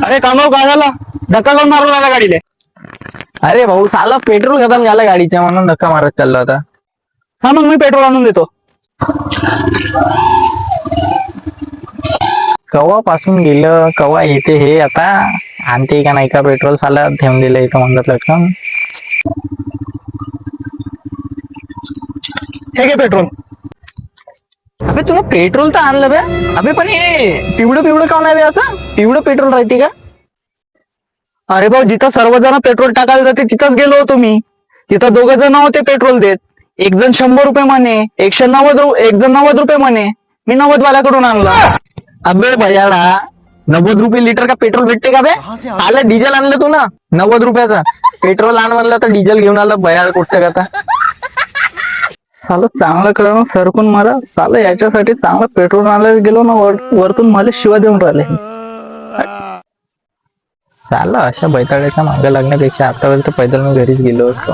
अरे कामावर काय झाला? धक्का कोण मारून आला गाडीले? अरे भाऊ साला पेट्रोल खतम झाला गाडीच्या म्हणून धक्का मारत चालला होता. हा मग मी पेट्रोल आणून देतो. कवा पासून गेलं कवा येते हे आता आणते का नाही का पेट्रोल साला ठेवून दिलं इथं म्हणत लटकन. हे घे पेट्रोल. अबे तुला पेट्रोल तर आणलं बे. अबे पण हे पिवळं पिवळं का नाही असं पिवळं पेट्रोल राहते का? अरे भाऊ जिथं सर्वजण पेट्रोल टाकायला जाते तिथंच गेलो होतो मी. तिथं 2 जण होते पेट्रोल देत. एक जण 100 रुपये म्हणे, 190 एक जण 90 रुपये म्हणे. मी 90 वाल्याकडून आणला. अबे भयाला 90 रुपये लिटर का पेट्रोल भेटते का बे? आलं डिझेल आणलं तू ना 90 रुपयाचं पेट्रोल आण म्हणलं तर डिझेल घेऊन आलं भयाला कुठचं का आता. साला चांगलं कळलं सरकून मला. साला याच्यासाठी चांगलं पेट्रोल आणायला गेलो ना वरतून मला शिवा देऊन राहिले. साला अशा बैताड्याच्या मागे लागण्यापेक्षा आतापर्यंत पैदल मी घरीच गेलो असतो.